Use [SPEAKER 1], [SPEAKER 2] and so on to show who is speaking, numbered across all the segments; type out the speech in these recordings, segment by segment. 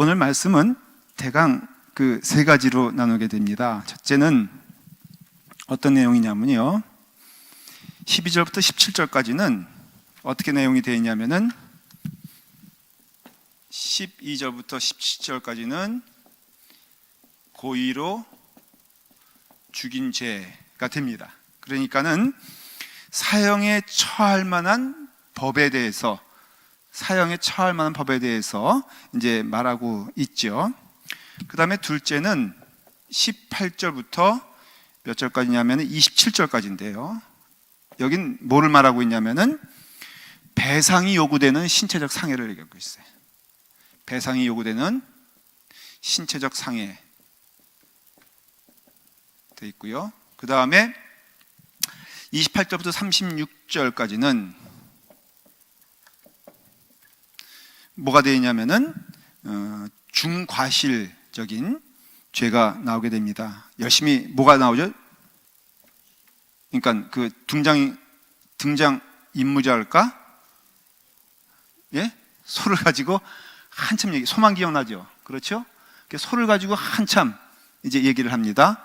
[SPEAKER 1] 오늘 말씀은 대강 그 세 가지로 나누게 됩니다. 첫째는 어떤 내용이냐면요, 12절부터 17절까지는 어떻게 내용이 되어 있냐면은 12절부터 17절까지는 고의로 죽인 죄가 됩니다. 그러니까는 사형에 처할 만한 법에 대해서 이제 말하고 있죠. 그 다음에 둘째는 18절부터 몇 절까지냐면 27절까지인데요. 여긴 뭐를 말하고 있냐면은 배상이 요구되는 신체적 상해를 얘기하고 있어요. 배상이 요구되는 신체적 상해 돼 있고요. 그 다음에 28절부터 36절까지는 뭐가 되어 있냐면은 중과실적인 죄가 나오게 됩니다. 열심히 뭐가 나오죠? 그러니까 그 등장 임무자일까? 예? 소를 가지고 한참 소만 기억나죠? 그렇죠? 소를 가지고 한참 이제 얘기를 합니다.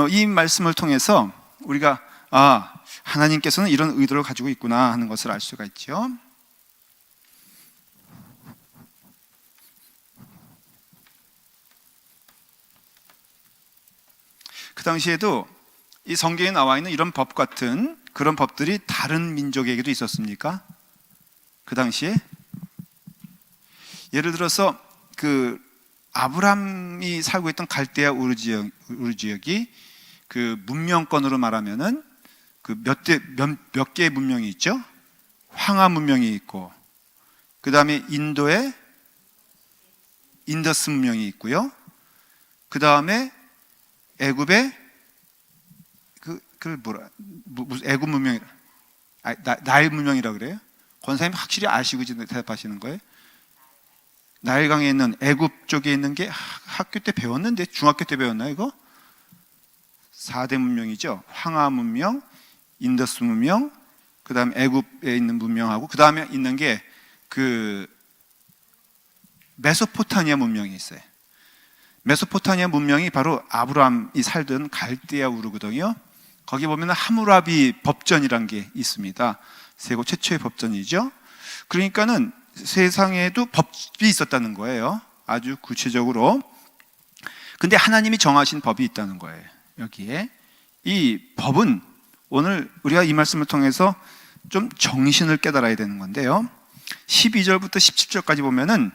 [SPEAKER 1] 이 말씀을 통해서 우리가 하나님께서는 이런 의도를 가지고 있구나 하는 것을 알 수가 있죠. 그 당시에도 이 성경에 나와 있는 이런 법 같은 그런 법들이 다른 민족에게도 있었습니까? 그 당시에 예를 들어서 그 아브람이 살고 있던 갈대아 우르 지역이 그 문명권으로 말하면은 그 몇 개의 문명이 있죠? 황하 문명이 있고, 그 다음에 인도에 인더스 문명이 있고요. 그 다음에 애굽에 무슨 애굽 문명이라, 나일 문명이라 그래요? 권사님 확실히 아시고 대답하시는 거예요? 나일강에 있는 애굽 쪽에 있는 게 학교 때 배웠는데, 중학교 때 배웠나요 이거? 4대 문명이죠. 황하 문명, 인더스 문명, 그 다음에 애굽에 있는 문명하고, 그 다음에 있는 게 그 메소포타미아 문명이 있어요. 메소포타미아 문명이 바로 아브라함이 살던 갈대아 우르거든요. 거기 보면 하무라비 법전이란 게 있습니다. 세계 최초의 법전이죠. 그러니까는 세상에도 법이 있었다는 거예요. 아주 구체적으로. 근데 하나님이 정하신 법이 있다는 거예요. 여기에 이 법은 오늘 우리가 이 말씀을 통해서 좀 정신을 깨달아야 되는 건데요, 12절부터 17절까지 보면은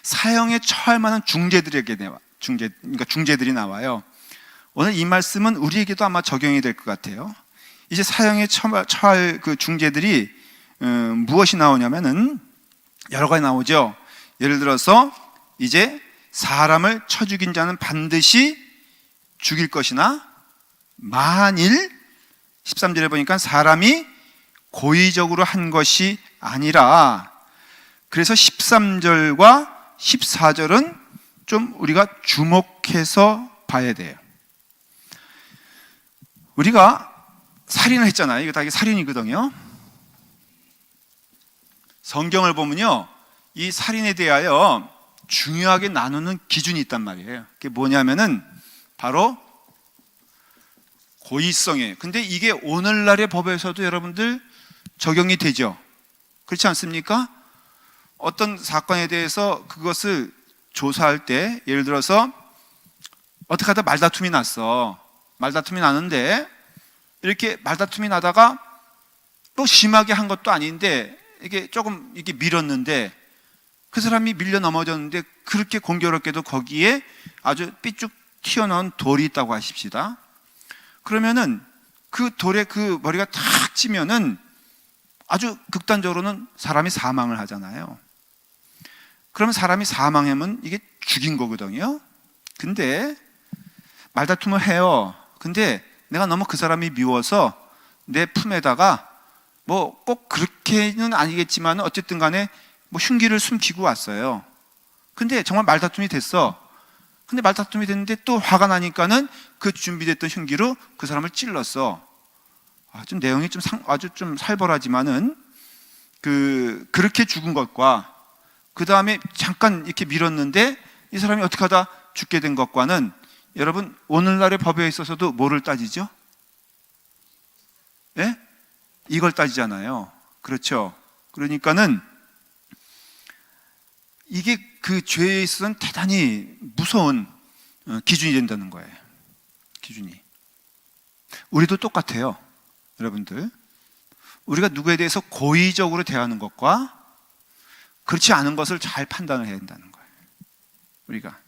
[SPEAKER 1] 사형에 처할 만한 그러니까 중죄들이 나와요. 오늘 이 말씀은 우리에게도 아마 적용이 될 것 같아요. 이제 사형에 처할 그 중죄들이 무엇이 나오냐면은 여러 가지 나오죠. 예를 들어서 이제 사람을 쳐 죽인 자는 반드시 죽일 것이나, 만일 13절에 보니까 사람이 고의적으로 한 것이 아니라, 그래서 13절과 14절은 좀 우리가 주목해서 봐야 돼요. 우리가 살인을 했잖아요. 이거 다 살인이거든요. 성경을 보면요, 이 살인에 대하여 중요하게 나누는 기준이 있단 말이에요. 그게 뭐냐면은 바로 고의성이에요. 근데 이게 오늘날의 법에서도 여러분들 적용이 되죠. 그렇지 않습니까? 어떤 사건에 대해서 그것을 조사할 때, 예를 들어서 어떻게 하다 말다툼이 났어. 말다툼이 나는데 이렇게 말다툼이 나다가 또 심하게 한 것도 아닌데 이게 조금 이게 밀었는데 그 사람이 밀려 넘어졌는데, 그렇게 공교롭게도 거기에 아주 삐쭉 튀어나온 돌이 있다고 하십시다. 그러면은 그 돌에 그 머리가 탁 찌면은 아주 극단적으로는 사람이 사망을 하잖아요. 그러면 사람이 사망하면 이게 죽인 거거든요. 근데 말다툼을 해요. 근데 내가 너무 그 사람이 미워서 내 품에다가 뭐 꼭 그렇게는 아니겠지만 어쨌든 간에 뭐 흉기를 숨기고 왔어요. 근데 정말 말다툼이 됐어. 근데 말다툼이 됐는데 또 화가 나니까는 그 준비됐던 흉기로 그 사람을 찔렀어. 좀 내용이 아주 좀 살벌하지만은 그렇게 죽은 것과 그 다음에 잠깐 이렇게 밀었는데 이 사람이 어떻게 하다 죽게 된 것과는, 여러분 오늘날의 법에 있어서도 뭐를 따지죠? 예? 이걸 따지잖아요. 그렇죠? 그러니까는 이게 그 죄에 있어서는 대단히 무서운 기준이 된다는 거예요. 기준이. 우리도 똑같아요. 여러분들, 우리가 누구에 대해서 고의적으로 대하는 것과 그렇지 않은 것을 잘 판단을 해야 된다는 거예요. 우리가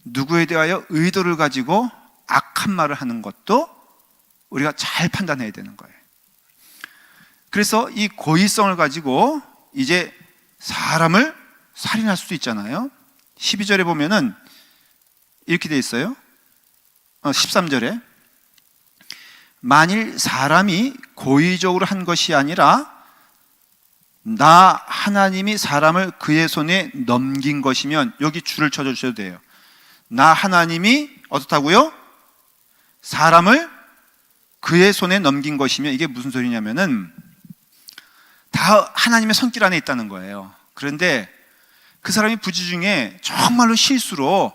[SPEAKER 1] 누구에 대하여 의도를 가지고 악한 말을 하는 것도 우리가 잘 판단해야 되는 거예요. 그래서 이 고의성을 가지고 이제 사람을 살인할 수도 있잖아요. 12절에 보면은 이렇게 돼 있어요. 13절에 만일 사람이 고의적으로 한 것이 아니라 나 하나님이 사람을 그의 손에 넘긴 것이면, 여기 줄을 쳐주셔도 돼요. 나 하나님이 어떻다고요? 사람을 그의 손에 넘긴 것이면, 이게 무슨 소리냐면은 다 하나님의 손길 안에 있다는 거예요. 그런데 그 사람이 부지 중에 정말로 실수로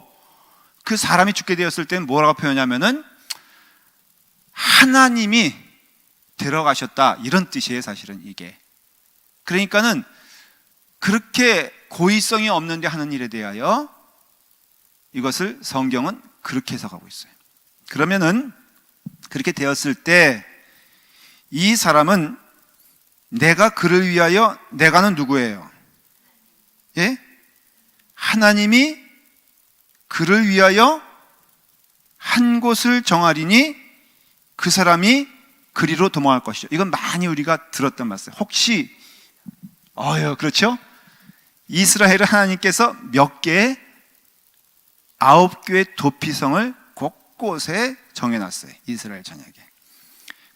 [SPEAKER 1] 그 사람이 죽게 되었을 때는 뭐라고 표현하냐면은 하나님이 데려가셨다, 이런 뜻이에요. 사실은 이게. 그러니까는 그렇게 고의성이 없는데 하는 일에 대하여 이것을 성경은 그렇게 해석하고 있어요. 그러면은 그렇게 되었을 때 이 사람은 내가 그를 위하여, 내가는 누구예요? 예? 하나님이 그를 위하여 한 곳을 정하리니 그 사람이 그리로 도망할 것이죠. 이건 많이 우리가 들었던 말씀. 혹시 그렇죠? 이스라엘을 하나님께서 몇 개의 9개의 도피성을 곳곳에 정해놨어요. 이스라엘 전역에.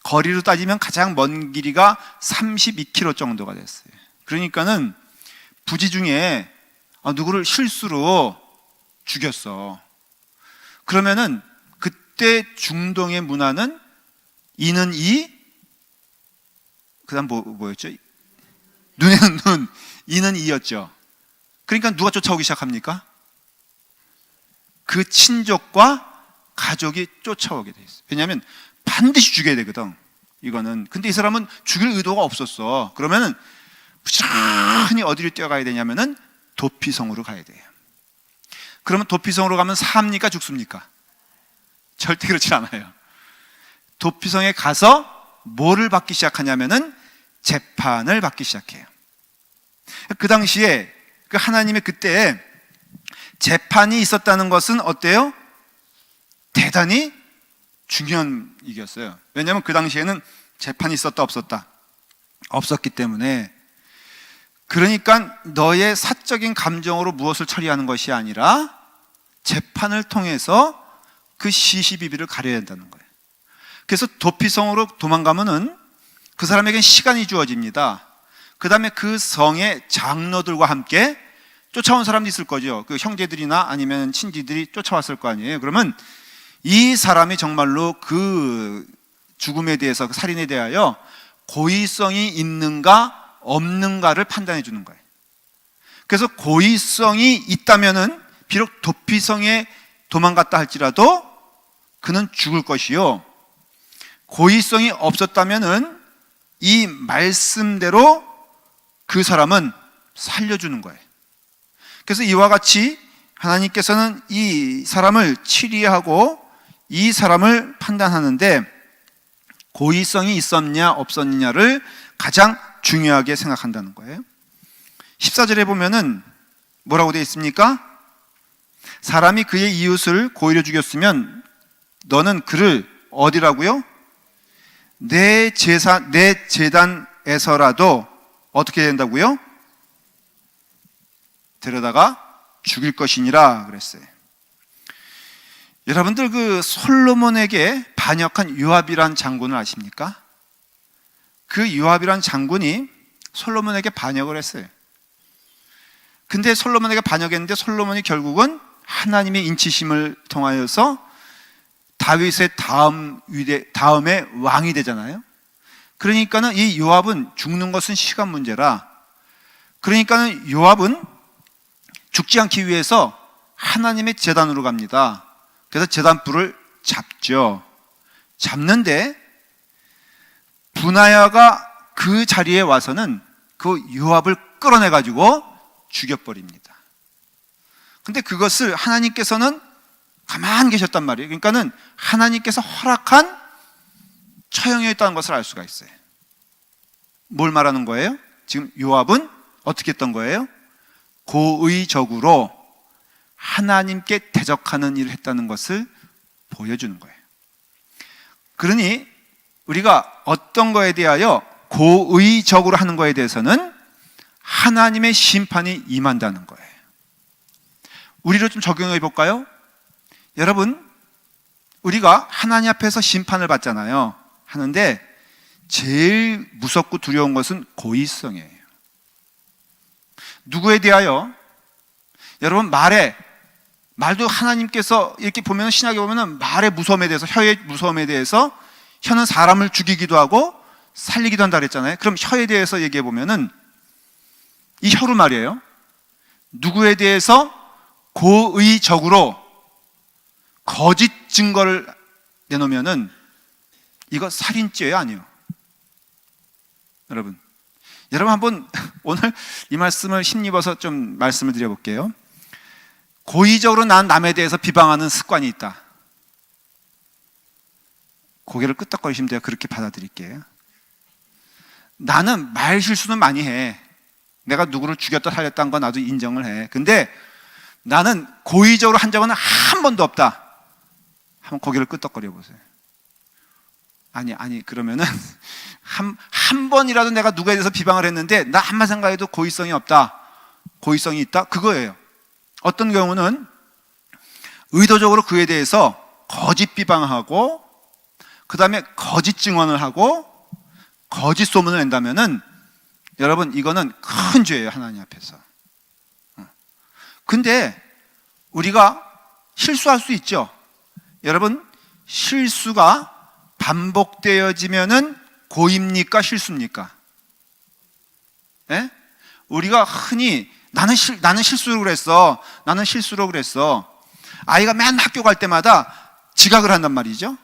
[SPEAKER 1] 거리로 따지면 가장 먼 길이가 32km 정도가 됐어요. 그러니까는 부지 중에 누구를 실수로 죽였어. 그러면은 그때 중동의 문화는 이는 이, 그 다음 뭐였죠? 눈에는 눈, 이는 이였죠. 그러니까 누가 쫓아오기 시작합니까? 그 친족과 가족이 쫓아오게 돼 있어요. 왜냐하면 반드시 죽여야 되거든, 이거는. 근데 이 사람은 죽일 의도가 없었어. 그러면은 부지런히 어디로 뛰어가야 되냐면은 도피성으로 가야 돼요. 그러면 도피성으로 가면 삽니까, 죽습니까? 절대 그렇지 않아요. 도피성에 가서 뭐를 받기 시작하냐면은 재판을 받기 시작해요. 그 당시에 그 하나님의 그때 재판이 있었다는 것은 어때요? 대단히 중요한 얘기였어요. 왜냐하면 그 당시에는 재판이 있었다 없었다? 없었기 때문에. 그러니까 너의 사적인 감정으로 무엇을 처리하는 것이 아니라 재판을 통해서 그 시시비비를 가려야 된다는 거예요. 그래서 도피성으로 도망가면은 그 사람에겐 시간이 주어집니다. 그 다음에 그 성의 장로들과 함께 쫓아온 사람도 있을 거죠. 그 형제들이나 아니면 친지들이 쫓아왔을 거 아니에요. 그러면 이 사람이 정말로 그 죽음에 대해서, 그 살인에 대하여 고의성이 있는가 없는가를 판단해 주는 거예요. 그래서 고의성이 있다면은 비록 도피성에 도망갔다 할지라도 그는 죽을 것이요, 고의성이 없었다면은 이 말씀대로 그 사람은 살려주는 거예요. 그래서 이와 같이 하나님께서는 이 사람을 치리하고 이 사람을 판단하는데 고의성이 있었냐 없었느냐를 가장 중요하게 생각한다는 거예요. 14절에 보면은 뭐라고 되어 있습니까? 사람이 그의 이웃을 고의로 죽였으면 너는 그를 어디라고요? 내 제단에서라도 어떻게 된다고요? 데려다가 죽일 것이니라 그랬어요. 여러분들 그 솔로몬에게 반역한 요압이란 장군을 아십니까? 그 요압이란 장군이 솔로몬에게 반역을 했어요. 근데 솔로몬에게 반역했는데 솔로몬이 결국은 하나님의 인치심을 통하여서 다윗의 다음에 왕이 되잖아요. 그러니까는 이 요압은 죽는 것은 시간 문제라 그러니까는 요압은 죽지 않기 위해서 하나님의 제단으로 갑니다. 그래서 제단불을 잡죠. 잡는데 분하야가 그 자리에 와서는 그 요압을 끌어내 가지고 죽여버립니다. 근데 그것을 하나님께서는 가만히 계셨단 말이에요. 그러니까는 하나님께서 허락한 처형이었다는 것을 알 수가 있어요. 뭘 말하는 거예요? 지금 요압은 어떻게 했던 거예요? 고의적으로 하나님께 대적하는 일을 했다는 것을 보여주는 거예요. 그러니 우리가 어떤 거에 대하여 고의적으로 하는 거에 대해서는 하나님의 심판이 임한다는 거예요. 우리로 좀 적용해 볼까요? 여러분, 우리가 하나님 앞에서 심판을 받잖아요. 하는데 제일 무섭고 두려운 것은 고의성이에요. 누구에 대하여? 여러분, 말도 하나님께서 이렇게 보면, 신약에 보면 말의 무서움에 대해서, 혀의 무서움에 대해서, 혀는 사람을 죽이기도 하고 살리기도 한다 그랬잖아요. 그럼 혀에 대해서 얘기해 보면은 이 혀로 말이에요. 누구에 대해서 고의적으로 거짓 증거를 내놓으면은 이거 살인죄예요, 아니에요? 여러분 한번 오늘 이 말씀을 힘입어서 좀 말씀을 드려볼게요. 고의적으로 난 남에 대해서 비방하는 습관이 있다. 고개를 끄덕거리시면 돼요. 그렇게 받아들일게요. 나는 말 실수는 많이 해. 내가 누구를 죽였다 살렸다는 건 나도 인정을 해. 근데 나는 고의적으로 한 적은 한 번도 없다. 한번 고개를 끄덕거려 보세요. 아니 그러면은 한 번이라도 내가 누구에 대해서 비방을 했는데 나 한번 생각해도 고의성이 없다, 고의성이 있다, 그거예요. 어떤 경우는 의도적으로 그에 대해서 거짓 비방하고 그 다음에 거짓 증언을 하고 거짓 소문을 낸다면은 여러분 이거는 큰 죄예요, 하나님 앞에서. 근데 우리가 실수할 수 있죠. 여러분, 실수가 반복되어지면은 고입니까, 실수입니까? 예? 우리가 흔히 나는 실수로 그랬어. 나는 실수로 그랬어. 아이가 맨 학교 갈 때마다 지각을 한단 말이죠.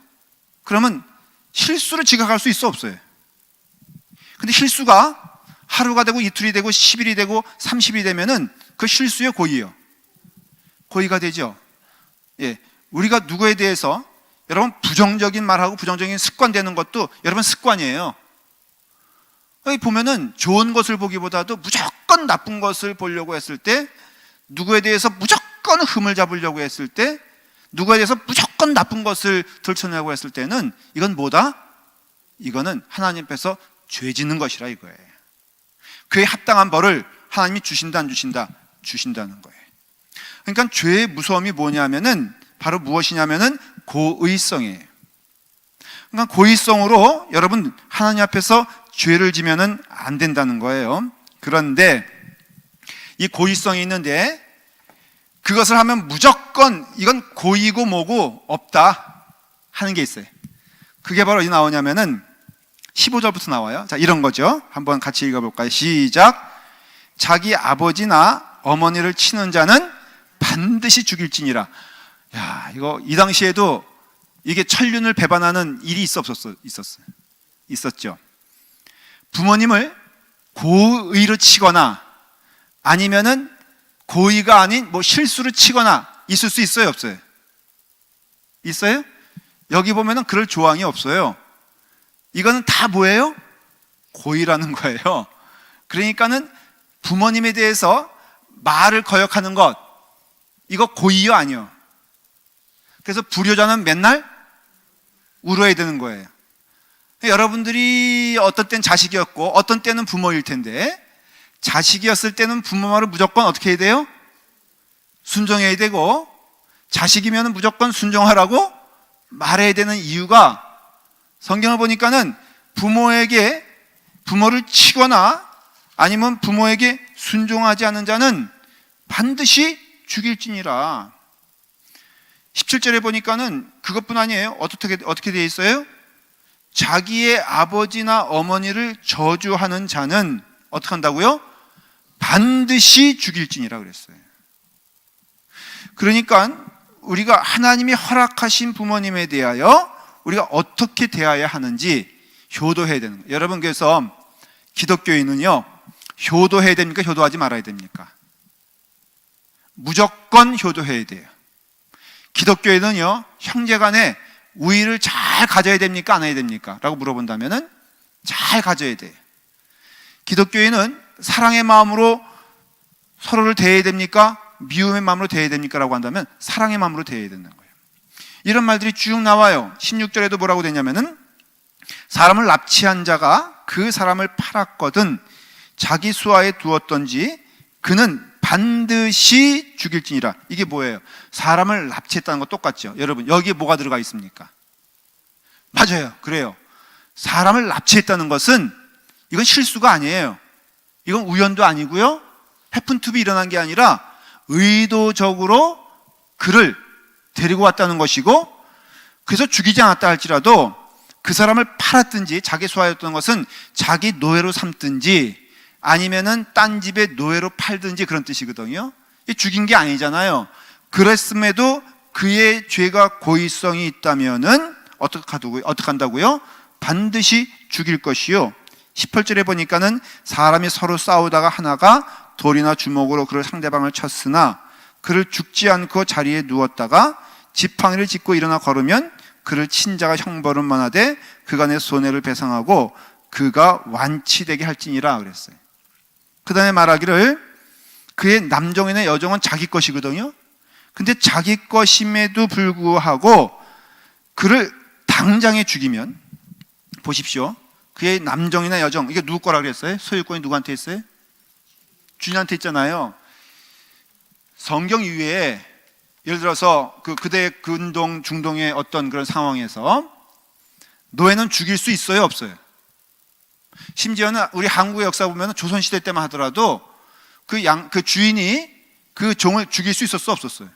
[SPEAKER 1] 그러면 실수를 지각할 수 있어, 없어요? 근데 실수가 하루가 되고 이틀이 되고 10일이 되고 30일이 되면은 그 실수의 고의예요. 고의가 되죠. 예. 우리가 누구에 대해서 여러분 부정적인 말하고 부정적인 습관 되는 것도 여러분 습관이에요. 여기 보면은 좋은 것을 보기보다도 무조건 나쁜 것을 보려고 했을 때, 누구에 대해서 무조건 흠을 잡으려고 했을 때, 누구에 대해서 무조건 나쁜 것을 들춰내려고 했을 때는 이건 뭐다? 이거는 하나님 앞에서 죄 짓는 것이라 이거예요. 그에 합당한 벌을 하나님이 주신다 안 주신다? 주신다는 거예요. 그러니까 죄의 무서움이 뭐냐면은 바로 무엇이냐면은 고의성이에요. 그러니까 고의성으로 여러분 하나님 앞에서 죄를 지면은 안 된다는 거예요. 그런데 이 고의성이 있는데 그것을 하면 무조건 이건 고의고 뭐고 없다 하는 게 있어요. 그게 바로 어디 나오냐면은 15절부터 나와요. 자, 이런 거죠. 한번 같이 읽어볼까요? 시작. 자기 아버지나 어머니를 치는 자는 반드시 죽일지니라. 야, 이거 이 당시에도 이게 천륜을 배반하는 일이 있었죠. 부모님을 고의로 치거나 아니면은 고의가 아닌 뭐 실수로 치거나 있을 수 있어요, 없어요? 있어요? 여기 보면은 그럴 조항이 없어요. 이거는 다 뭐예요? 고의라는 거예요. 그러니까는 부모님에 대해서 말을 거역하는 것, 이거 고의요, 아니요? 그래서 불효자는 맨날 울어야 되는 거예요. 여러분들이 어떤 때는 자식이었고 어떤 때는 부모일 텐데, 자식이었을 때는 부모 말을 무조건 어떻게 해야 돼요? 순종해야 되고, 자식이면 무조건 순종하라고 말해야 되는 이유가, 성경을 보니까는 부모를 치거나 아니면 부모에게 순종하지 않은 자는 반드시 죽일지니라. 17절에 보니까는 그것뿐 아니에요. 어떻게 되어 있어요? 자기의 아버지나 어머니를 저주하는 자는 어떻게 한다고요? 반드시 죽일지니라 그랬어요. 그러니까 우리가 하나님이 허락하신 부모님에 대하여 우리가 어떻게 대해야 하는지 효도해야 되는 거예요. 여러분, 그래서 기독교인은요, 효도해야 됩니까? 효도하지 말아야 됩니까? 무조건 효도해야 돼요. 기독교인은요, 형제간에 우위를 잘 가져야 됩니까? 안 해야 됩니까? 라고 물어본다면은 잘 가져야 돼요. 기독교인은 사랑의 마음으로 서로를 대해야 됩니까? 미움의 마음으로 대해야 됩니까? 라고 한다면 사랑의 마음으로 대해야 되는 거예요. 이런 말들이 쭉 나와요. 16절에도 뭐라고 되냐면은 사람을 납치한 자가 그 사람을 팔았거든 자기 수하에 두었던지 그는 반드시 죽일지니라. 이게 뭐예요? 사람을 납치했다는 거 똑같죠? 여러분, 여기에 뭐가 들어가 있습니까? 맞아요. 그래요. 사람을 납치했다는 것은 이건 실수가 아니에요. 이건 우연도 아니고요, 해픈 투비 일어난 게 아니라 의도적으로 그를 데리고 왔다는 것이고, 그래서 죽이지 않았다 할지라도 그 사람을 팔았든지 자기 소화였던 것은 자기 노예로 삼든지 아니면은 딴 집에 노예로 팔든지 그런 뜻이거든요. 죽인 게 아니잖아요. 그랬음에도 그의 죄가 고의성이 있다면은 어떻게 한다고요? 반드시 죽일 것이요. 18절에 보니까는 사람이 서로 싸우다가 하나가 돌이나 주먹으로 그를 상대방을 쳤으나 그를 죽지 않고 자리에 누웠다가 지팡이를 짚고 일어나 걸으면 그를 친 자가 형벌은 만하되 그간의 손해를 배상하고 그가 완치되게 할지니라 그랬어요. 그 다음에 말하기를 그의 남종이나 여종은 자기 것이거든요. 근데 자기 것임에도 불구하고 그를 당장에 죽이면, 보십시오, 그의 남종이나 여종, 이게 누구 거라 그랬어요? 소유권이 누구한테 있어요? 주인한테 있잖아요. 성경 이외에 예를 들어서 그대 근동, 중동의 어떤 그런 상황에서 노예는 죽일 수 있어요, 없어요? 심지어는 우리 한국의 역사 보면 조선시대 때만 하더라도 그 주인이 그 종을 죽일 수 있었어, 없었어요?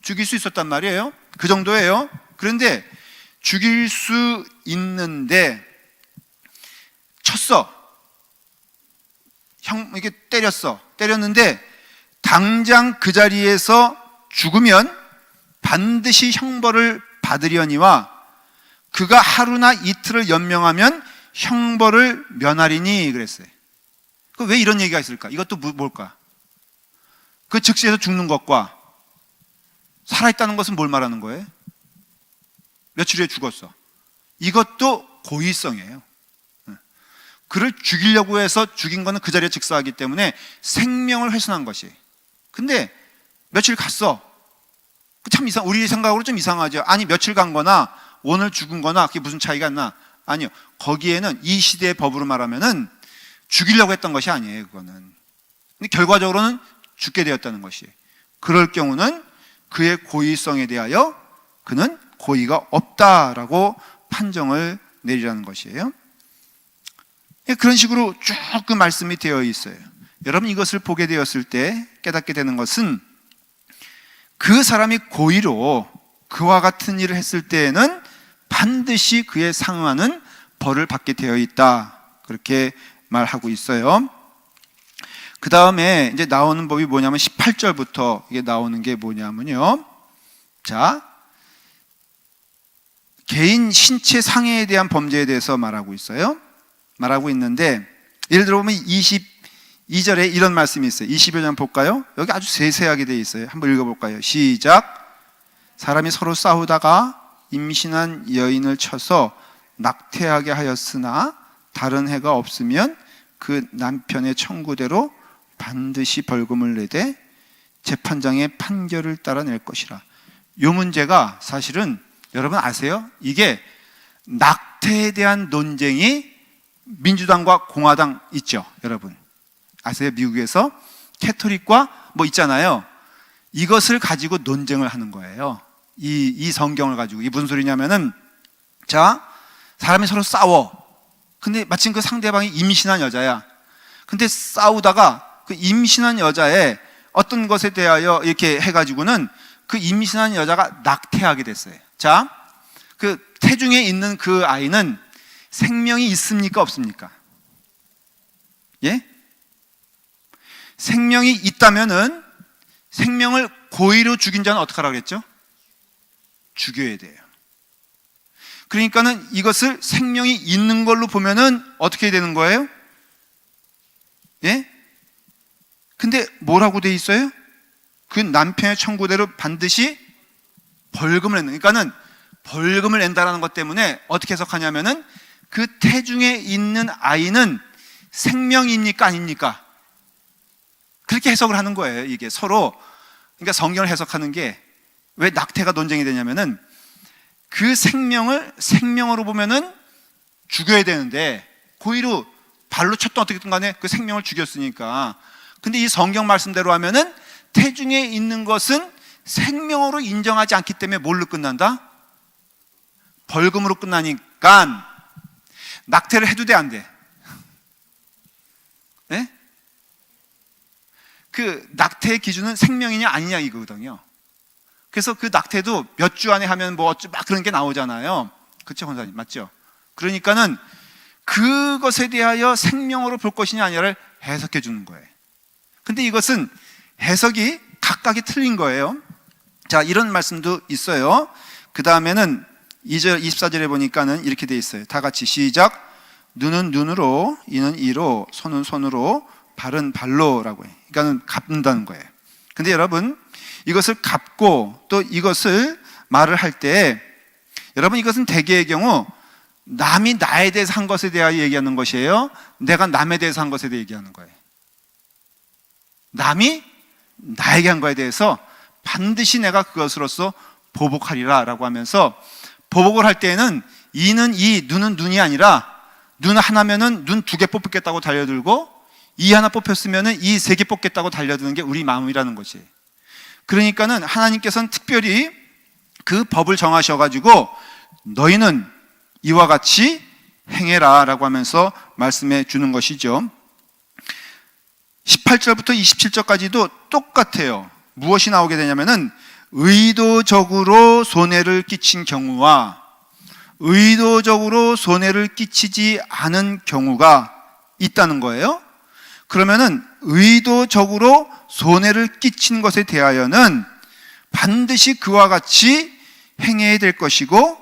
[SPEAKER 1] 죽일 수 있었단 말이에요. 그 정도예요. 그런데 죽일 수 있는데 쳤어. 이게 때렸는데 당장 그 자리에서 죽으면 반드시 형벌을 받으려니와 그가 하루나 이틀을 연명하면 형벌을 면하리니 그랬어요. 왜 이런 얘기가 있을까? 이것도 뭘까? 그 즉시에서 죽는 것과 살아있다는 것은 뭘 말하는 거예요? 며칠 후에 죽었어. 이것도 고의성이에요. 그를 죽이려고 해서 죽인 거는 그 자리에 즉사하기 때문에 생명을 훼손한 것이. 근데 며칠 갔어. 참 우리 생각으로 좀 이상하죠. 아니, 며칠 간 거나 오늘 죽은 거나 그게 무슨 차이가 있나? 아니요. 거기에는 이 시대의 법으로 말하면은 죽이려고 했던 것이 아니에요, 그거는. 근데 결과적으로는 죽게 되었다는 것이. 그럴 경우는 그의 고의성에 대하여 그는 고의가 없다라고 판정을 내리라는 것이에요. 그런 식으로 쭉 그 말씀이 되어 있어요. 여러분, 이것을 보게 되었을 때 깨닫게 되는 것은 그 사람이 고의로 그와 같은 일을 했을 때에는 반드시 그에 상응하는 벌을 받게 되어 있다, 그렇게 말하고 있어요. 그 다음에 이제 나오는 법이 뭐냐면 18절부터 이게 나오는 게 뭐냐면요, 자, 개인 신체 상해에 대한 범죄에 대해서 말하고 있어요. 말하고 있는데, 예를 들어 보면 22절에 이런 말씀이 있어요. 21절 볼까요? 여기 아주 세세하게 되어 있어요. 한번 읽어볼까요? 시작. 사람이 서로 싸우다가 임신한 여인을 쳐서 낙태하게 하였으나 다른 해가 없으면 그 남편의 청구대로 반드시 벌금을 내되 재판장의 판결을 따라 낼 것이라. 이 문제가 사실은 여러분 아세요? 이게 낙태에 대한 논쟁이 민주당과 공화당 있죠, 여러분 아세요? 미국에서 캐토릭과 뭐 있잖아요. 이것을 가지고 논쟁을 하는 거예요. 이 성경을 가지고. 이게 무슨 소리냐면은, 자, 사람이 서로 싸워. 근데 마침 그 상대방이 임신한 여자야. 근데 싸우다가 그 임신한 여자의 어떤 것에 대하여 이렇게 해가지고는 그 임신한 여자가 낙태하게 됐어요. 자, 그 태중에 있는 그 아이는 생명이 있습니까, 없습니까? 예? 생명이 있다면은 생명을 고의로 죽인 자는 어떻게 하라고 그랬죠? 죽여야 돼요. 그러니까는 이것을 생명이 있는 걸로 보면은 어떻게 되는 거예요? 예? 근데 뭐라고 돼 있어요? 그 남편의 청구대로 반드시 벌금을 낸다. 그러니까는 벌금을 낸다라는 것 때문에 어떻게 해석하냐면은 그 태중에 있는 아이는 생명입니까? 아닙니까? 그렇게 해석을 하는 거예요. 이게 서로. 그러니까 성경을 해석하는 게 왜 낙태가 논쟁이 되냐면은 그 생명을 생명으로 보면은 죽여야 되는데 고의로 발로 쳤든 어떻게든 간에 그 생명을 죽였으니까. 근데 이 성경 말씀대로 하면은 태중에 있는 것은 생명으로 인정하지 않기 때문에 뭘로 끝난다? 벌금으로 끝나니까 낙태를 해도 돼, 안 돼? 네? 그 낙태의 기준은 생명이냐 아니냐 이거거든요. 그래서 그 낙태도 몇 주 안에 하면 뭐 어쩌 막 그런 게 나오잖아요. 그렇죠, 권사님? 맞죠? 그러니까는 그것에 대하여 생명으로 볼 것이냐 아니냐를 해석해 주는 거예요. 근데 이것은 해석이 각각이 틀린 거예요. 자, 이런 말씀도 있어요. 그 다음에는 2절, 24절에 보니까는 이렇게 돼 있어요. 다 같이 시작. 눈은 눈으로, 이는 이로, 손은 손으로, 발은 발로라고 해요. 그러니까는 갚는다는 거예요. 근데 여러분, 이것을 갚고 또 이것을 말을 할 때 여러분 이것은 대개의 경우 남이 나에 대해서 한 것에 대하여 얘기하는 것이에요? 내가 남에 대해서 한 것에 대해 얘기하는 거예요? 남이 나에게 한 거에 대해서 반드시 내가 그것으로서 보복하리라 라고 하면서 보복을 할 때에는 이는 이, 눈은 눈이 아니라 눈 하나면은 눈 2개 뽑겠다고 달려들고 이 하나 뽑혔으면은 이 3개 뽑겠다고 달려드는 게 우리 마음이라는 거지. 그러니까는 하나님께서는 특별히 그 법을 정하셔가지고 너희는 이와 같이 행해라 라고 하면서 말씀해 주는 것이죠. 18절부터 27절까지도 똑같아요. 무엇이 나오게 되냐면은 의도적으로 손해를 끼친 경우와 의도적으로 손해를 끼치지 않은 경우가 있다는 거예요. 그러면은 의도적으로 손해를 끼친 것에 대하여는 반드시 그와 같이 행해야 될 것이고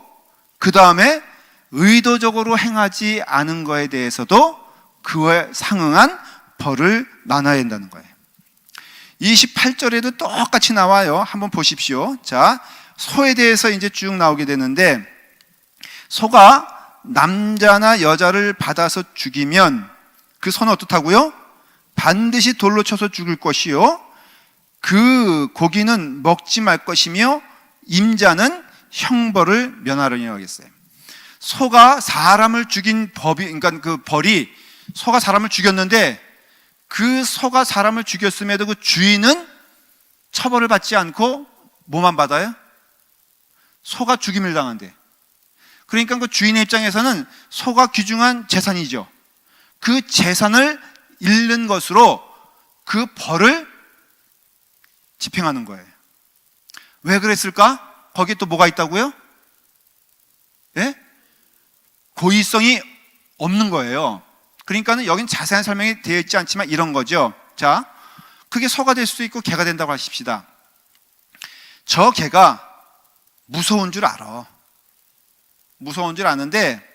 [SPEAKER 1] 그 다음에 의도적으로 행하지 않은 것에 대해서도 그에 상응한 벌을 나눠야 된다는 거예요. 28절에도 똑같이 나와요. 한번 보십시오. 자, 소에 대해서 이제 쭉 나오게 되는데 소가 남자나 여자를 받아서 죽이면 그 소는 어떻다고요? 반드시 돌로 쳐서 죽을 것이요 그 고기는 먹지 말 것이며 임자는 형벌을 면하려니라고 하겠어요. 소가 사람을 죽인 법이, 그러니까 그 벌이 소가 사람을 죽였는데 그 소가 사람을 죽였음에도 그 주인은 처벌을 받지 않고 뭐만 받아요? 소가 죽임을 당한대. 그러니까 그 주인의 입장에서는 소가 귀중한 재산이죠. 그 재산을 잃는 것으로 그 벌을 집행하는 거예요. 왜 그랬을까? 거기에 또 뭐가 있다고요? 예? 고의성이 없는 거예요. 그러니까는 여긴 자세한 설명이 되어 있지 않지만 이런 거죠. 자, 그게 소가 될 수도 있고 개가 된다고 하십시다. 저 개가 무서운 줄 알아. 무서운 줄 아는데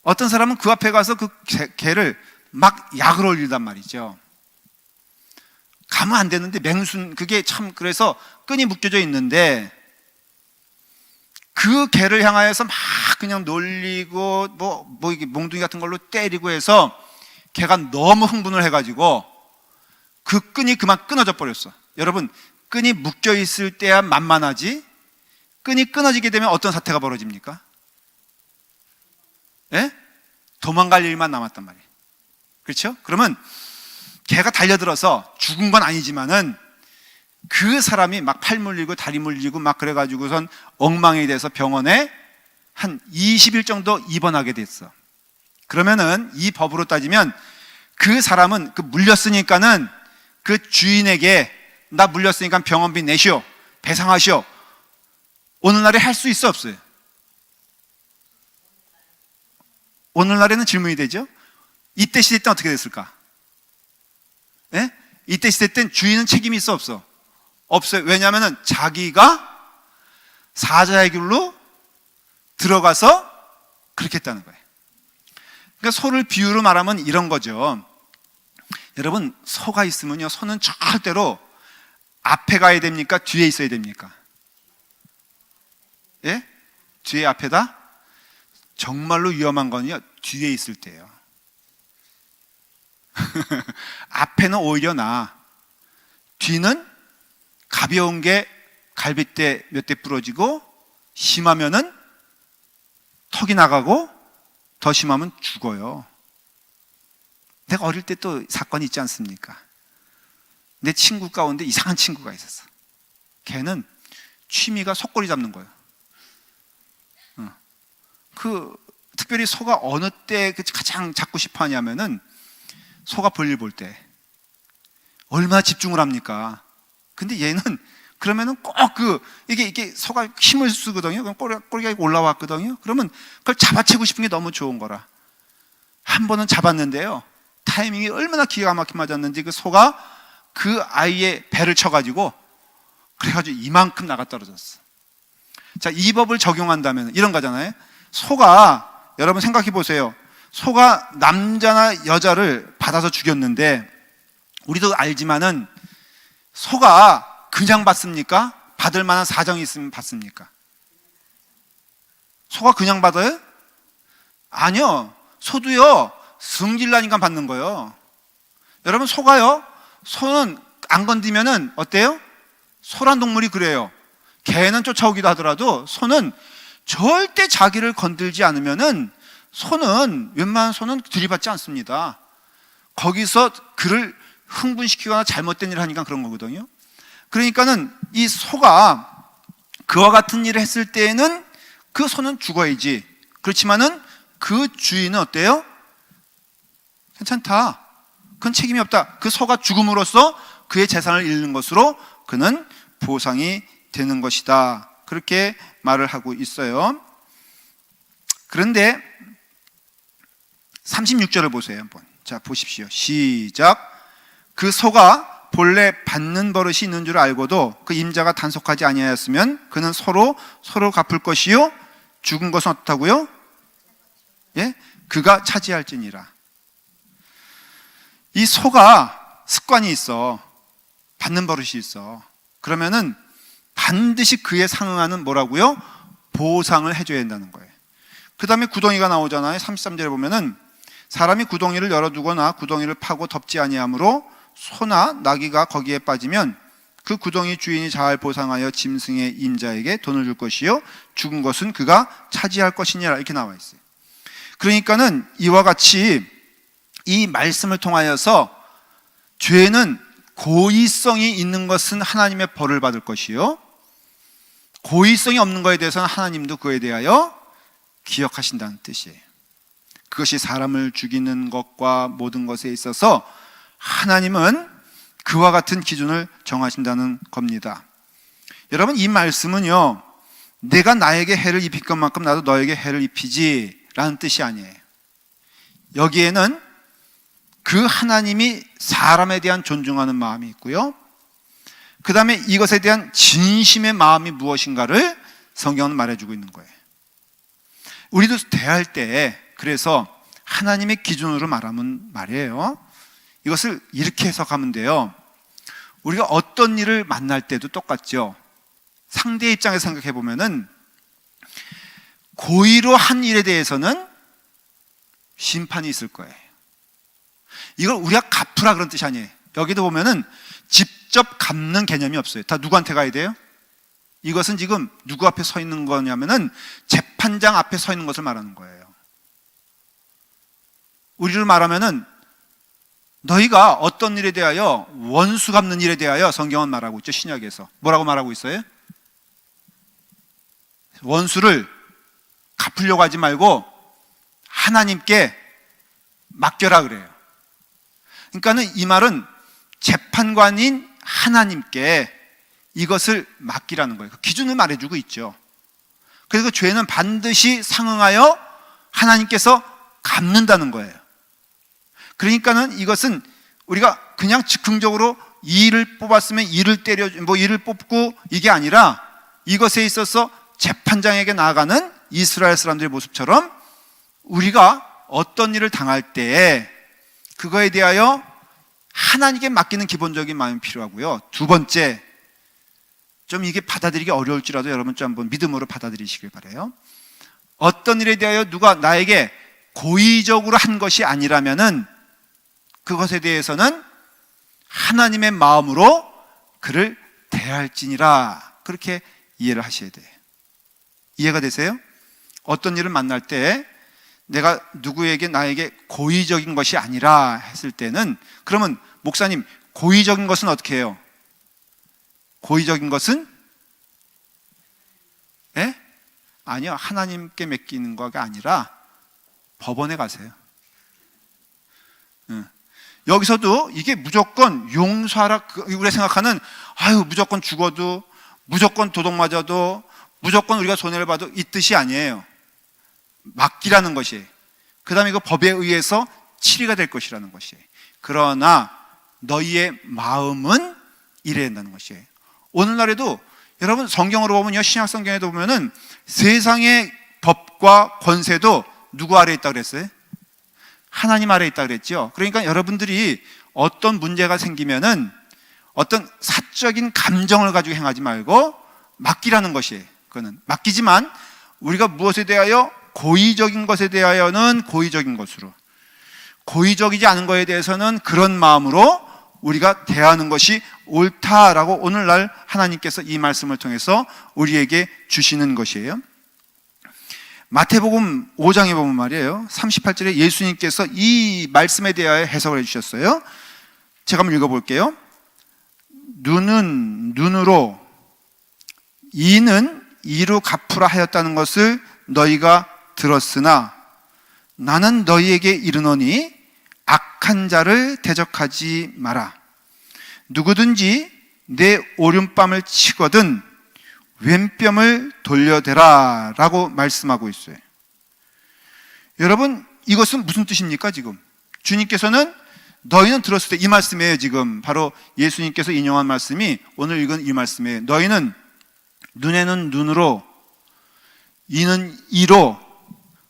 [SPEAKER 1] 어떤 사람은 그 앞에 가서 그 개를 막 약을 올리단 말이죠. 가면 안 되는데 맹순, 그게 참, 그래서 끈이 묶여져 있는데 그 개를 향하여서 막 그냥 놀리고 뭐 이게 몽둥이 같은 걸로 때리고 해서 개가 너무 흥분을 해가지고 그 끈이 그만 끊어져 버렸어. 여러분, 끈이 묶여 있을 때야 만만하지 끈이 끊어지게 되면 어떤 사태가 벌어집니까? 예? 도망갈 일만 남았단 말이에요. 그렇죠? 그러면 개가 달려들어서 죽은 건 아니지만은 그 사람이 막 팔 물리고 다리 물리고 막 그래가지고선 엉망이 돼서 병원에 한 20일 정도 입원하게 됐어. 그러면은 이 법으로 따지면 그 사람은 그 물렸으니까는 그 주인에게 나 물렸으니까 병원비 내시오, 배상하시오. 오늘날에 할 수 있어 없어요? 오늘날에는 질문이 되죠. 이때 시대 때 어떻게 됐을까? 예? 이때 시대 땐 주인은 책임이 있어 없어? 없어요. 왜냐하면 자기가 사자의 길로 들어가서 그렇게 했다는 거예요. 그러니까 소를 비유로 말하면 이런 거죠. 여러분, 소가 있으면요, 소는 절대로 앞에 가야 됩니까? 뒤에 있어야 됩니까? 예? 뒤에 앞에다? 정말로 위험한 건요, 뒤에 있을 때예요. 앞에는 오히려 나아. 뒤는 가벼운 게 갈빗대 몇 대 부러지고, 심하면은 턱이 나가고, 더 심하면 죽어요. 내가 어릴 때 또 사건이 있지 않습니까? 내 친구 가운데 이상한 친구가 있었어. 걔는 취미가 속꼬리 잡는 거예요. 특별히 소가 어느 때 가장 잡고 싶어 하냐면은, 소가 볼일 볼 때 얼마나 집중을 합니까? 근데 얘는 그러면은 꼭 이게 소가 힘을 쓰거든요. 그럼 꼬리가 올라왔거든요. 그러면 그걸 잡아채고 싶은 게 너무 좋은 거라. 한 번은 잡았는데요, 타이밍이 얼마나 기가 막히게 맞았는지 그 소가 그 아이의 배를 쳐가지고, 그래가지고 이만큼 나가 떨어졌어. 자, 이 법을 적용한다면 이런 거잖아요. 소가, 여러분 생각해 보세요. 소가 남자나 여자를 받아서 죽였는데, 우리도 알지만은 소가 그냥 받습니까? 받을 만한 사정이 있으면 받습니까? 소가 그냥 받아요? 아니요. 소도요, 승질나니까 받는 거예요. 여러분, 소는 안 건드면은 어때요? 소란 동물이 그래요. 개는 쫓아오기도 하더라도 소는 절대 자기를 건들지 않으면은, 웬만한 소는 들이받지 않습니다. 거기서 그를 흥분시키거나 잘못된 일을 하니까 그런 거거든요. 그러니까는 이 소가 그와 같은 일을 했을 때에는 그 소는 죽어야지. 그렇지만은 그 주인은 어때요? 괜찮다. 그건 책임이 없다. 그 소가 죽음으로써 그의 재산을 잃는 것으로 그는 보상이 되는 것이다. 그렇게 말을 하고 있어요. 그런데 36절을 보세요. 한번. 자, 보십시오. 시작. 그 소가 본래 받는 버릇이 있는 줄 알고도 그 임자가 단속하지 아니하였으면 그는 서로 갚을 것이요, 죽은 것은 어떻다고요? 예? 그가 차지할지니라. 이 소가 습관이 있어. 받는 버릇이 있어. 그러면은 반드시 그에 상응하는 뭐라고요? 보상을 해줘야 된다는 거예요. 그 다음에 구덩이가 나오잖아요. 33절에 보면은, 사람이 구덩이를 열어두거나 구덩이를 파고 덮지 아니하므로 소나 나귀가 거기에 빠지면 그 구덩이 주인이 잘 보상하여 짐승의 임자에게 돈을 줄 것이요, 죽은 것은 그가 차지할 것이니라. 이렇게 나와 있어요. 그러니까는 이와 같이 이 말씀을 통하여서 죄는 고의성이 있는 것은 하나님의 벌을 받을 것이요, 고의성이 없는 것에 대해서는 하나님도 그에 대하여 기억하신다는 뜻이에요. 그것이 사람을 죽이는 것과 모든 것에 있어서 하나님은 그와 같은 기준을 정하신다는 겁니다. 여러분, 이 말씀은요, 내가 나에게 해를 입힐 것만큼 나도 너에게 해를 입히지 라는 뜻이 아니에요. 여기에는 그 하나님이 사람에 대한 존중하는 마음이 있고요, 그 다음에 이것에 대한 진심의 마음이 무엇인가를 성경은 말해주고 있는 거예요. 우리도 대할 때, 그래서 하나님의 기준으로 말하면 말이에요, 이것을 이렇게 해석하면 돼요. 우리가 어떤 일을 만날 때도 똑같죠. 상대의 입장에서 생각해 보면은, 고의로 한 일에 대해서는 심판이 있을 거예요. 이걸 우리가 갚으라 그런 뜻이 아니에요. 여기도 보면은 직접 갚는 개념이 없어요. 다 누구한테 가야 돼요? 이것은 지금 누구 앞에 서 있는 거냐면은 재판장 앞에 서 있는 것을 말하는 거예요. 우리를 말하면은 너희가 어떤 일에 대하여, 원수 갚는 일에 대하여 성경은 말하고 있죠. 신약에서 뭐라고 말하고 있어요? 원수를 갚으려고 하지 말고 하나님께 맡겨라 그래요. 그러니까는 이 말은 재판관인 하나님께 이것을 맡기라는 거예요. 그 기준을 말해주고 있죠. 그래서 그 죄는 반드시 상응하여 하나님께서 갚는다는 거예요. 그러니까는 이것은 우리가 그냥 즉흥적으로 이를 뽑았으면 이를 이를 뽑고 이게 아니라 이것에 있어서 재판장에게 나아가는 이스라엘 사람들의 모습처럼 우리가 어떤 일을 당할 때 그거에 대하여 하나님께 맡기는 기본적인 마음이 필요하고요. 두 번째, 좀 이게 받아들이기 어려울지라도 여러분 좀 한번 믿음으로 받아들이시길 바라요. 어떤 일에 대하여 누가 나에게 고의적으로 한 것이 아니라면은 그것에 대해서는 하나님의 마음으로 그를 대할지니라, 그렇게 이해를 하셔야 돼요. 이해가 되세요? 어떤 일을 만날 때 내가 누구에게 나에게 고의적인 것이 아니라 했을 때는, 그러면 목사님 고의적인 것은 어떻게 해요? 고의적인 것은? 예? 아니요, 하나님께 맡기는 거가 아니라 법원에 가세요. 여기서도 이게 무조건 용서하라, 우리가 생각하는 무조건 죽어도, 무조건 도둑 맞아도, 무조건 우리가 손해를 봐도 이 뜻이 아니에요. 맡기라는 것이, 그 다음에 그 법에 의해서 치리가 될 것이라는 것이. 그러나 너희의 마음은 이래야 된다는 것이에요. 오늘날에도 여러분 성경으로 보면요, 신약 성경에도 보면은 세상의 법과 권세도 누구 아래에 있다고 그랬어요? 하나님 아래에 있다고 그랬죠. 그러니까 여러분들이 어떤 문제가 생기면은 어떤 사적인 감정을 가지고 행하지 말고 맡기라는 것이에요. 그거는 맡기지만 우리가 무엇에 대하여, 고의적인 것에 대하여는 고의적인 것으로, 고의적이지 않은 것에 대해서는 그런 마음으로 우리가 대하는 것이 옳다라고 오늘날 하나님께서 이 말씀을 통해서 우리에게 주시는 것이에요. 마태복음 5장에 보면 말이에요, 38절에 예수님께서 이 말씀에 대하여 해석을 해주셨어요. 제가 한번 읽어볼게요. 눈은 눈으로, 이는 이로 갚으라 하였다는 것을 너희가 들었으나 나는 너희에게 이르노니 악한 자를 대적하지 마라. 누구든지 내 오른뺨을 치거든 왼뺨을 돌려대라 라고 말씀하고 있어요. 여러분, 이것은 무슨 뜻입니까? 지금 주님께서는 너희는 들었을 때, 이 말씀이에요. 지금 바로 예수님께서 인용한 말씀이 오늘 읽은 이 말씀이에요. 너희는 눈에는 눈으로, 이는 이로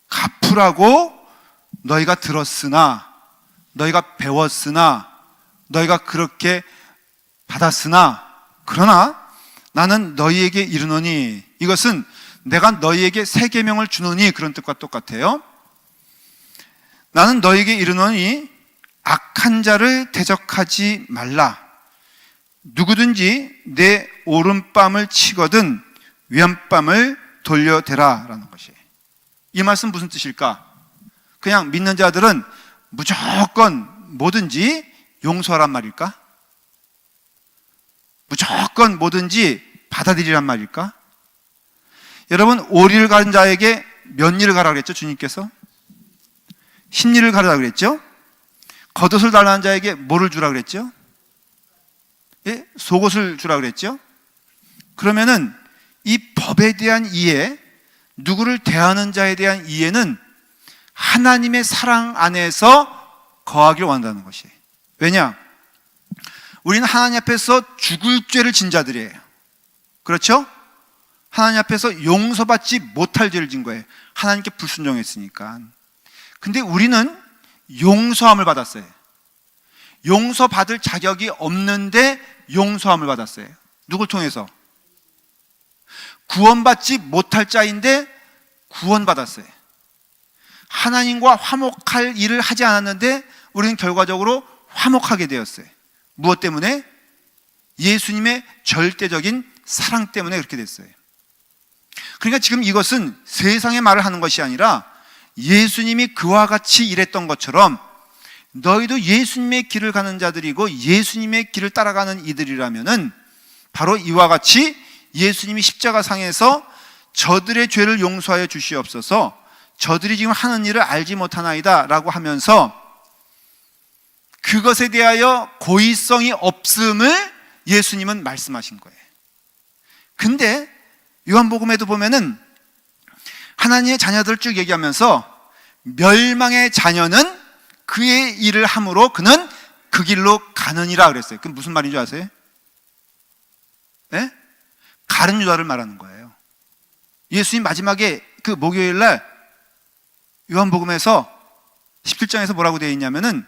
[SPEAKER 1] 갚으라고 너희가 들었으나, 너희가 배웠으나, 너희가 그렇게 받았으나, 그러나 나는 너희에게 이르노니, 이것은 내가 너희에게 새 계명을 주노니, 그런 뜻과 똑같아요. 나는 너희에게 이르노니 악한 자를 대적하지 말라. 누구든지 내 오른뺨을 치거든 왼뺨을 돌려대라 라는 것이에요. 이 말씀 무슨 뜻일까? 그냥 믿는 자들은 무조건 뭐든지 용서하란 말일까? 무조건 뭐든지 받아들이란 말일까? 여러분, 오리를 가른 자에게 몇 리를 가라 그랬죠? 주님께서 10리를 가라 그랬죠? 겉옷을 달라는 자에게 뭐를 주라 그랬죠? 예? 속옷을 주라 그랬죠? 그러면은 이 법에 대한 이해, 누구를 대하는 자에 대한 이해는 하나님의 사랑 안에서 거하길 원한다는 것이에요. 왜냐? 우리는 하나님 앞에서 죽을 죄를 진 자들이에요. 그렇죠? 하나님 앞에서 용서받지 못할 죄를 진 거예요. 하나님께 불순종했으니까. 근데 우리는 용서함을 받았어요. 용서받을 자격이 없는데 용서함을 받았어요. 누굴 통해서? 구원받지 못할 자인데 구원받았어요. 하나님과 화목할 일을 하지 않았는데 우리는 결과적으로 화목하게 되었어요. 무엇 때문에? 예수님의 절대적인 사랑 때문에 그렇게 됐어요. 그러니까 지금 이것은 세상의 말을 하는 것이 아니라 예수님이 그와 같이 일했던 것처럼 너희도 예수님의 길을 가는 자들이고 예수님의 길을 따라가는 이들이라면은 바로 이와 같이 예수님이 십자가상에서 저들의 죄를 용서하여 주시옵소서, 저들이 지금 하는 일을 알지 못하나이다 라고 하면서 그것에 대하여 고의성이 없음을 예수님은 말씀하신 거예요. 근데 요한복음에도 보면은 하나님의 자녀들을 쭉 얘기하면서 멸망의 자녀는 그의 일을 함으로 그는 그 길로 가느니라 그랬어요. 그럼 무슨 말인 줄 아세요? 예? 가룟 유다를 말하는 거예요. 예수님 마지막에 그 목요일날 요한복음에서 17장에서 뭐라고 되어 있냐면은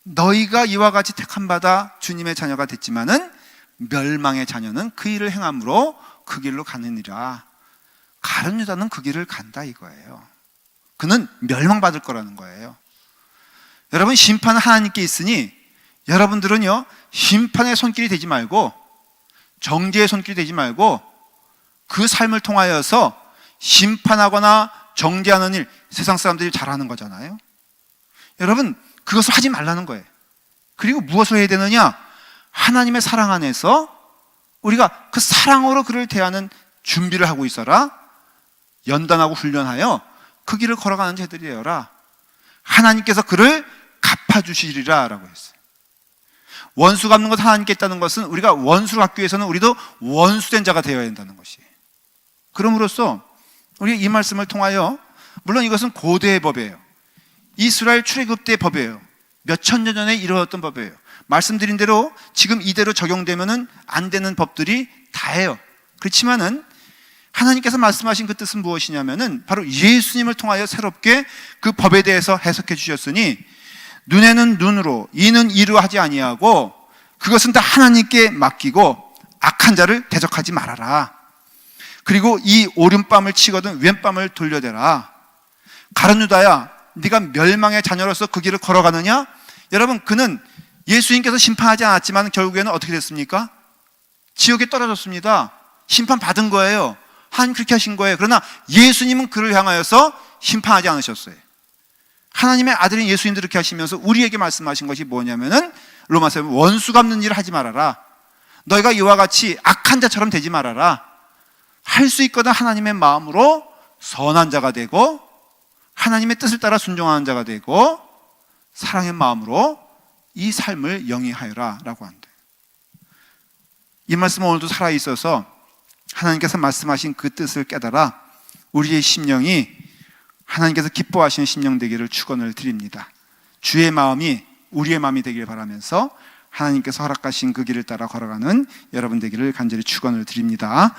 [SPEAKER 1] 너희가 이와 같이 택함 받아 주님의 자녀가 됐지만은 멸망의 자녀는 그 일을 행함으로 그 길로 가느니라. 가룟 유다는 그 길을 간다 이거예요. 그는 멸망받을 거라는 거예요. 여러분, 심판은 하나님께 있으니 여러분들은요, 심판의 손길이 되지 말고 정죄의 손길이 되지 말고 그 삶을 통하여서 심판하거나 정죄하는 일, 세상 사람들이 잘하는 거잖아요. 여러분, 그것을 하지 말라는 거예요. 그리고 무엇을 해야 되느냐? 하나님의 사랑 안에서 우리가 그 사랑으로 그를 대하는 준비를 하고 있어라. 연단하고 훈련하여 그 길을 걸어가는 자들이 되어라. 하나님께서 그를 갚아주시리라 라고 했어요. 원수 갚는 것 하나님께 있다는 것은 우리가 원수를 갚기 위해서는 우리도 원수된 자가 되어야 한다는 것이에요. 그럼으로써 우리 이 말씀을 통하여, 물론 이것은 고대의 법이에요. 이스라엘 출애굽 때 법이에요. 몇천 년 전에 이루어졌던 법이에요. 말씀드린 대로 지금 이대로 적용되면은 안 되는 법들이 다예요. 그렇지만은 하나님께서 말씀하신 그 뜻은 무엇이냐면은 바로 예수님을 통하여 새롭게 그 법에 대해서 해석해 주셨으니 눈에는 눈으로, 이는 이로 하지 아니하고 그것은 다 하나님께 맡기고 악한 자를 대적하지 말아라. 그리고 이 오른뺨을 치거든 왼뺨을 돌려대라. 가룟 유다야, 네가 멸망의 자녀로서 그 길을 걸어가느냐? 여러분, 그는 예수님께서 심판하지 않았지만 결국에는 어떻게 됐습니까? 지옥에 떨어졌습니다. 심판받은 거예요. 하나님 그렇게 하신 거예요. 그러나 예수님은 그를 향하여서 심판하지 않으셨어요. 하나님의 아들인 예수님도 이렇게 하시면서 우리에게 말씀하신 것이 뭐냐면은 로마서에 원수 갚는 일을 하지 말아라. 너희가 이와 같이 악한 자처럼 되지 말아라. 할 수 있거든 하나님의 마음으로 선한 자가 되고 하나님의 뜻을 따라 순종하는 자가 되고 사랑의 마음으로 이 삶을 영위하여라 라고 한다. 이 말씀은 오늘도 살아있어서 하나님께서 말씀하신 그 뜻을 깨달아 우리의 심령이 하나님께서 기뻐하시는 심령 되기를 축원을 드립니다. 주의 마음이 우리의 마음이 되기를 바라면서 하나님께서 허락하신 그 길을 따라 걸어가는 여러분 되기를 간절히 축원을 드립니다.